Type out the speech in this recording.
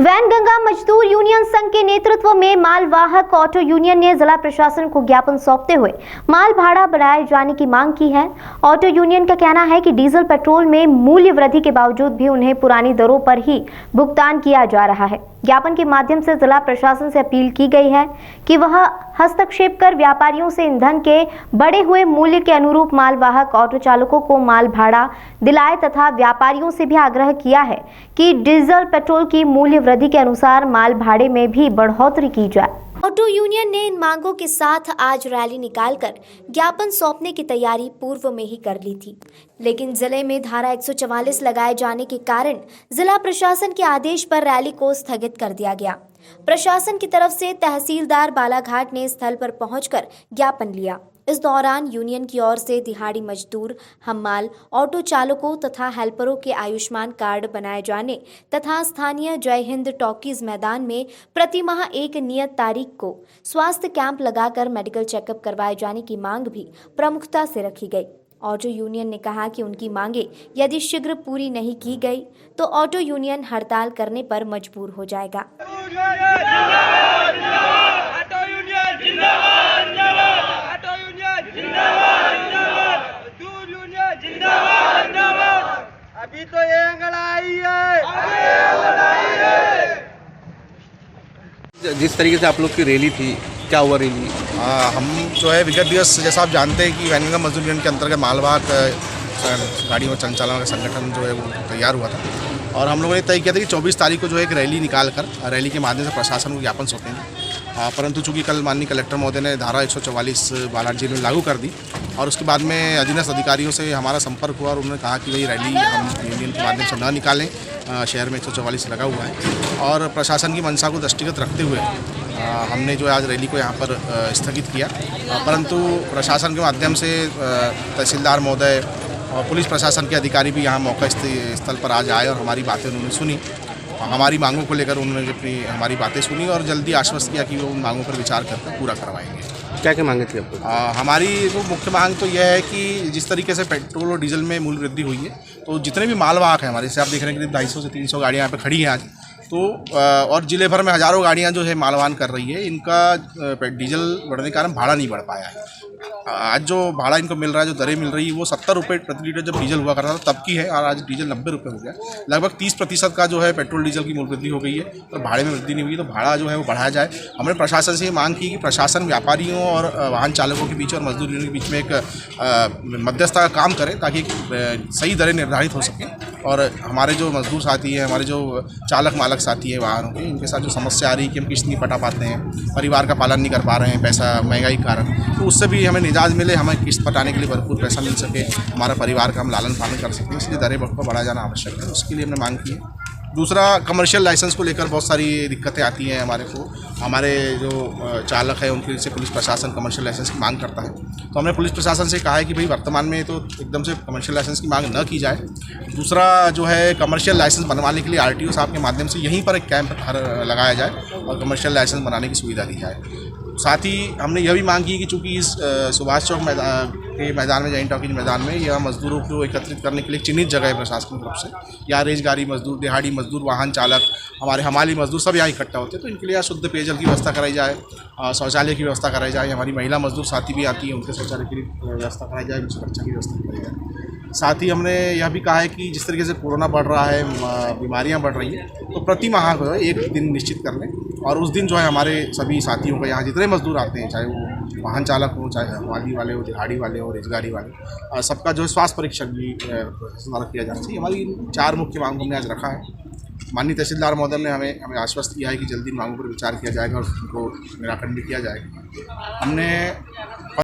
वैनगंगा मजदूर यूनियन संघ के नेतृत्व में मालवाहक ऑटो यूनियन ने जिला प्रशासन को ज्ञापन सौंपते हुए माल भाड़ा बढ़ाए जाने की मांग की है। ऑटो यूनियन का कहना है कि डीजल पेट्रोल में मूल्य वृद्धि के बावजूद भी उन्हें पुरानी दरों पर ही भुगतान किया जा रहा है। ज्ञापन के माध्यम से जिला प्रशासन से अपील की गई है कि वह हस्तक्षेप कर व्यापारियों से ईंधन के बढ़े हुए मूल्य के अनुरूप मालवाहक ऑटो चालकों को माल भाड़ा दिलाए तथा व्यापारियों से भी आग्रह किया है कि डीजल पेट्रोल की मूल्य वृद्धि के अनुसार माल भाड़े में भी बढ़ोतरी की जाए। ऑटो यूनियन ने इन मांगों के साथ आज रैली निकालकर ज्ञापन सौंपने की तैयारी पूर्व में ही कर ली थी, लेकिन जिले में धारा 144 लगाए जाने के कारण जिला प्रशासन के आदेश पर रैली को स्थगित कर दिया गया। प्रशासन की तरफ से तहसीलदार बालाघाट ने स्थल पर पहुंचकर ज्ञापन लिया। इस दौरान यूनियन की ओर से दिहाड़ी मजदूर, हम्माल, ऑटो चालकों तथा हेल्परों के आयुष्मान कार्ड बनाए जाने तथा स्थानीय जय हिंद टॉकीज मैदान में प्रति माह एक नियत तारीख को स्वास्थ्य कैंप लगाकर मेडिकल चेकअप करवाए जाने की मांग भी प्रमुखता से रखी गई। ऑटो यूनियन ने कहा कि उनकी मांगे यदि शीघ्र पूरी नहीं की गई तो ऑटो यूनियन हड़ताल करने पर मजबूर हो जाएगा। अभी तो ये लड़ाई है। जिस तरीके से आप लोग की रैली थी, क्या हुआ रैली? हम जो है विगत दिवस जैसा आप जानते हैं कि वैनगंगा मजदूर यूनियन के अंतर्गत मालवाहक गाड़ी और संचालन का संगठन जो है वो तैयार हुआ था और हम लोगों ने तय किया था कि 24 तारीख को जो है एक रैली निकाल कर रैली के माध्यम से प्रशासन को ज्ञापन सौंपेंगे। परंतु चूंकि कल माननीय कलेक्टर महोदय ने धारा 144 बालाघाट जिले में लागू कर दी और उसके बाद में अधीनस्थ अधिकारियों से हमारा संपर्क हुआ और उन्होंने कहा कि भाई रैली हम यूनियन के माध्यम से न निकालें। शहर में 144 लगा हुआ है और प्रशासन की मंशा को दृष्टिगत रखते हुए हमने जो आज रैली को यहाँ पर स्थगित किया, परंतु प्रशासन के माध्यम से तहसीलदार महोदय और पुलिस प्रशासन के अधिकारी भी यहाँ मौका स्थल पर आज आए और हमारी बातें उन्होंने सुनी। हमारी मांगों को लेकर उन्होंने अपनी हमारी बातें सुनी और जल्दी आश्वस्त किया कि वो उन मांगों पर विचार करके पूरा करवाएंगे। क्या क्या मांगे थी आपको? हमारी जो मुख्य मांग तो यह है कि जिस तरीके से पेट्रोल और डीजल में मूल्य वृद्धि हुई है तो जितने भी मालवाहक हैं हमारे, जैसे आप देख रहे हैं कि 250 से 300 गाड़ियाँ यहाँ पर खड़ी हैं आज, तो और जिले भर में हज़ारों गाड़ियाँ जो है मालवाहन कर रही है, इनका डीजल बढ़ने के कारण भाड़ा नहीं बढ़ पाया है। आज जो भाड़ा इनको मिल रहा है, जो दरें मिल रही है, वो 70 रुपये प्रति लीटर जब डीजल हुआ करता था तब की है और आज डीजल 90 रुपये हो गया। लगभग 30% का जो है पेट्रोल डीजल की मूल्य वृद्धि हो गई है और भाड़े में वृद्धि नहीं हुई, तो भाड़ा जो है वो बढ़ाया जाए। हमने प्रशासन से ये मांग की कि प्रशासन व्यापारियों और वाहन चालकों के बीच और मजदूर यूनियन के बीच में एक मध्यस्थता का काम करे ताकि सही दरें निर्धारित हो सकें और हमारे जो मजदूर साथी हैं, हमारे जो चालक मालक साथी हैं वाहनों के, इनके साथ जो समस्या आ रही है कि हम किस्त नहीं पटा पाते हैं, परिवार का पालन नहीं कर पा रहे हैं, पैसा महंगाई के कारण, तो उससे भी हमें निजात मिले, हमें किस्त पटाने के लिए भरपूर पैसा मिल सके, हमारा परिवार का हम लालन पालन कर सकें, इसलिए दरें बढ़ाया जाना आवश्यक है। उसके लिए हमने मांग की है। दूसरा, कमर्शियल लाइसेंस को लेकर बहुत सारी दिक्कतें आती हैं हमारे को। हमारे जो चालक है उनके से पुलिस प्रशासन कमर्शियल लाइसेंस की मांग करता है, तो हमने पुलिस प्रशासन से कहा है कि भाई वर्तमान में तो एकदम से कमर्शियल लाइसेंस की मांग न की जाए। दूसरा जो है, कमर्शियल लाइसेंस बनवाने के लिए आरटीओ साहब के माध्यम से यहीं पर एक कैंप लगाया जाए और कमर्शियल लाइसेंस बनाने की सुविधा दी जाए। साथ ही हमने यह भी मांग की कि चूँकि इस सुभाष चौक के मैदान में, जैन टॉकीज मैदान में, यह मजदूरों को एकत्रित करने के लिए चिन्हित जगह है प्रशासन की तरफ से। यहाँ रेजगाड़ी मजदूर, दिहाड़ी मजदूर, वाहन चालक, हमारे हमाली मजदूर सब यहाँ इकट्ठा होते हैं, तो इनके लिए यहाँ शुद्ध पेयजल की व्यवस्था कराई जाए, शौचालय की व्यवस्था कराई जाए। हमारी महिला मजदूर साथी भी आती है, उनके शौचालय की व्यवस्था कराई जाए, सुरक्षा की व्यवस्था कराई जाए। साथ ही हमने यह भी कहा है कि जिस तरीके से कोरोना बढ़ रहा है, बीमारियां बढ़ रही हैं, तो प्रति माह जो है एक दिन निश्चित कर लें और उस दिन जो है हमारे सभी साथियों का, यहाँ जितने मजदूर आते हैं, चाहे वो वाहन चालक हो, चाहे हमाली वाले हो, दिहाड़ी वाले हो, रेजगाड़ी वाले, सबका जो है स्वास्थ्य परीक्षण भी द्वारा किया जाना चाहिए। हमारी 4 मुख्य मांगों में आज रखा है। माननीय तहसीलदार महोदय ने हमें आश्वस्त किया है कि जल्दी मांगों पर विचार किया जाएगा और उनको निराकरण भी किया जाएगा। हमने